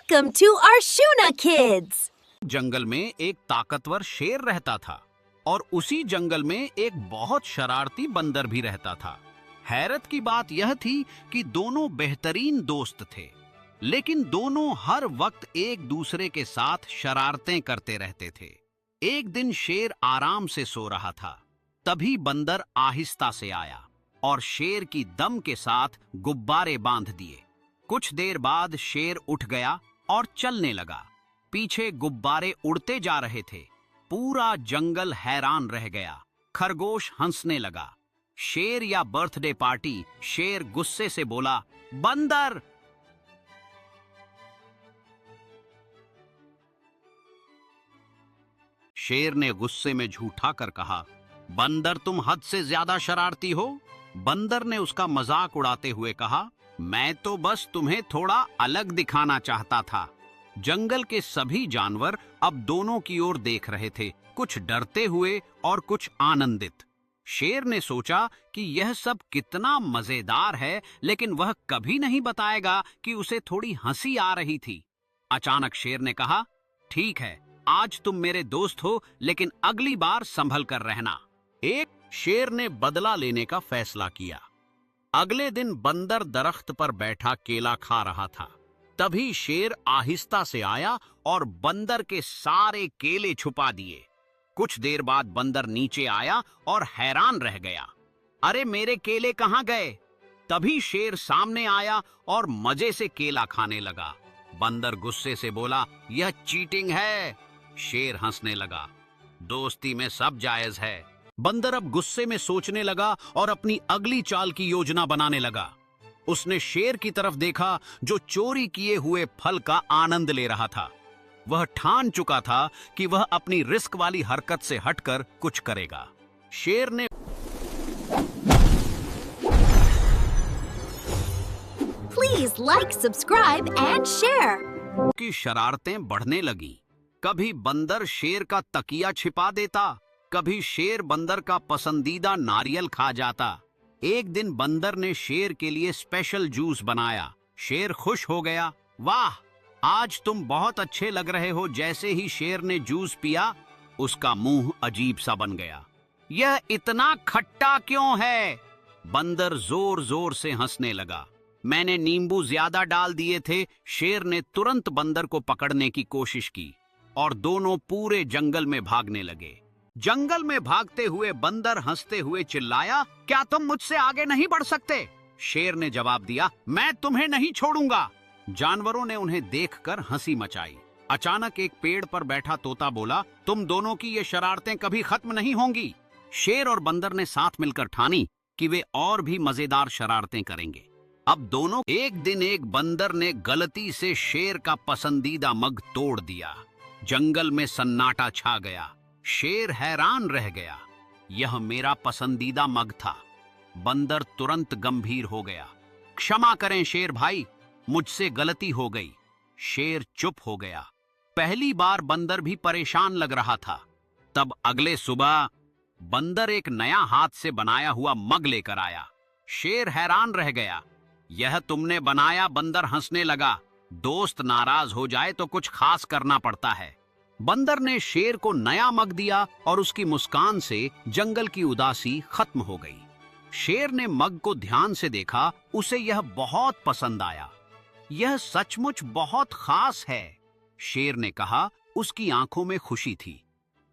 Welcome to Arshuna Kids! जंगल में एक ताकतवर शेर रहता था और उसी जंगल में एक बहुत शरारती बंदर भी रहता था। हैरत की बात यह थी कि दोनों बेहतरीन दोस्त थे, लेकिन दोनों हर वक्त एक दूसरे के साथ शरारतें करते रहते थे। एक दिन शेर आराम से सो रहा था, तभी बंदर आहिस्ता से आया और शेर की दम के साथ गुब्बारे बांध दिए। कुछ देर बाद शेर उठ गया और चलने लगा। पीछे गुब्बारे उड़ते जा रहे थे। पूरा जंगल हैरान रह गया। खरगोश हंसने लगा। शेर या बर्थडे पार्टी? शेर गुस्से से बोला, बंदर। शेर ने गुस्से में झूठा कर कहा, बंदर तुम हद से ज्यादा शरारती हो। बंदर ने उसका मजाक उड़ाते हुए कहा, मैं तो बस तुम्हें थोड़ा अलग दिखाना चाहता था। जंगल के सभी जानवर अब दोनों की ओर देख रहे थे, कुछ डरते हुए और कुछ आनंदित। शेर ने सोचा कि यह सब कितना मजेदार है, लेकिन वह कभी नहीं बताएगा कि उसे थोड़ी हंसी आ रही थी। अचानक शेर ने कहा, ठीक है, आज तुम मेरे दोस्त हो, लेकिन अगली बार संभल कर रहना। शेर ने बदला लेने का फैसला किया। अगले दिन बंदर दरख्त पर बैठा केला खा रहा था। तभी शेर आहिस्ता से आया और बंदर के सारे केले छुपा दिए। कुछ देर बाद बंदर नीचे आया और हैरान रह गया, अरे मेरे केले कहाँ गए? तभी शेर सामने आया और मजे से केला खाने लगा। बंदर गुस्से से बोला, यह चीटिंग है। शेर हंसने लगा, दोस्ती में सब जायज है। बंदर अब गुस्से में सोचने लगा और अपनी अगली चाल की योजना बनाने लगा। उसने शेर की तरफ देखा जो चोरी किए हुए फल का आनंद ले रहा था। वह ठान चुका था कि वह अपनी रिस्क वाली हरकत से हटकर कुछ करेगा। शेर ने Please like, subscribe and share. की शरारतें बढ़ने लगी। कभी बंदर शेर का तकिया छिपा देता, कभी शेर बंदर का पसंदीदा नारियल खा जाता। एक दिन बंदर ने शेर के लिए स्पेशल जूस बनाया। शेर खुश हो गया, वाह, आज तुम बहुत अच्छे लग रहे हो। जैसे ही शेर ने जूस पिया, उसका मुंह अजीब सा बन गया। यह इतना खट्टा क्यों है? बंदर जोर जोर से हंसने लगा, मैंने नींबू ज्यादा डाल दिए थे। शेर ने तुरंत बंदर को पकड़ने की कोशिश की और दोनों पूरे जंगल में भागने लगे। जंगल में भागते हुए बंदर हंसते हुए चिल्लाया, क्या तुम मुझसे आगे नहीं बढ़ सकते? शेर ने जवाब दिया, मैं तुम्हें नहीं छोड़ूंगा। जानवरों ने उन्हें देखकर हंसी मचाई। अचानक एक पेड़ पर बैठा तोता बोला, तुम दोनों की ये शरारतें कभी खत्म नहीं होंगी। शेर और बंदर ने साथ मिलकर ठानी कि वे और भी मजेदार शरारतें करेंगे। अब दोनों एक दिन एक बंदर ने गलती से शेर का पसंदीदा मग तोड़ दिया। जंगल में सन्नाटा छा गया। शेर हैरान रह गया, यह मेरा पसंदीदा मग था। बंदर तुरंत गंभीर हो गया, क्षमा करें शेर भाई, मुझसे गलती हो गई। शेर चुप हो गया। पहली बार बंदर भी परेशान लग रहा था। तब अगले सुबह बंदर एक नया हाथ से बनाया हुआ मग लेकर आया। शेर हैरान रह गया, यह तुमने बनाया? बंदर हंसने लगा, दोस्त नाराज हो जाए तो कुछ खास करना पड़ता है। बंदर ने शेर को नया मग दिया और उसकी मुस्कान से जंगल की उदासी खत्म हो गई। शेर ने मग को ध्यान से देखा, उसे यह बहुत पसंद आया। यह सचमुच बहुत खास है, शेर ने कहा। उसकी आंखों में खुशी थी।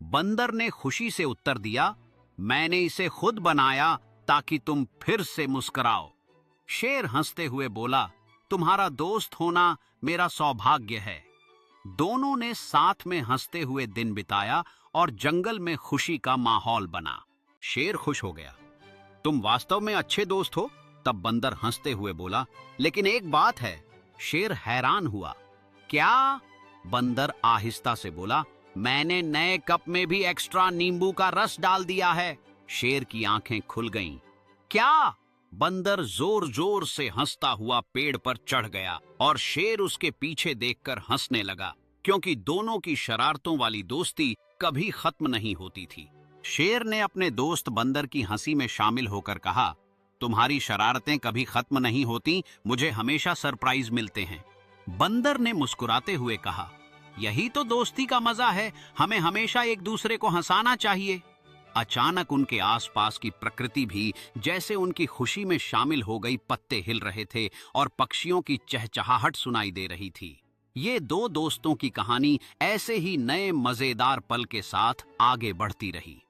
बंदर ने खुशी से उत्तर दिया, मैंने इसे खुद बनाया ताकि तुम फिर से मुस्कुराओ। शेर हंसते हुए बोला, तुम्हारा दोस्त होना मेरा सौभाग्य है। दोनों ने साथ में हंसते हुए दिन बिताया और जंगल में खुशी का माहौल बना। शेर खुश हो गया, तुम वास्तव में अच्छे दोस्त हो। तब बंदर हंसते हुए बोला, लेकिन एक बात है। शेर हैरान हुआ, क्या? बंदर आहिस्ता से बोला, मैंने नए कप में भी एक्स्ट्रा नींबू का रस डाल दिया है। शेर की आंखें खुल गईं। क्या? बंदर जोर जोर से हंसता हुआ पेड़ पर चढ़ गया और शेर उसके पीछे देखकर हंसने लगा, क्योंकि दोनों की शरारतों वाली दोस्ती कभी खत्म नहीं होती थी। शेर ने अपने दोस्त बंदर की हंसी में शामिल होकर कहा, तुम्हारी शरारतें कभी खत्म नहीं होती, मुझे हमेशा सरप्राइज मिलते हैं। बंदर ने मुस्कुराते हुए कहा, यही तो दोस्ती का मजा है, हमें हमेशा एक दूसरे को हंसाना चाहिए। अचानक उनके आसपास की प्रकृति भी जैसे उनकी खुशी में शामिल हो गई। पत्ते हिल रहे थे और पक्षियों की चहचहाहट सुनाई दे रही थी। ये दो दोस्तों की कहानी ऐसे ही नए मजेदार पल के साथ आगे बढ़ती रही।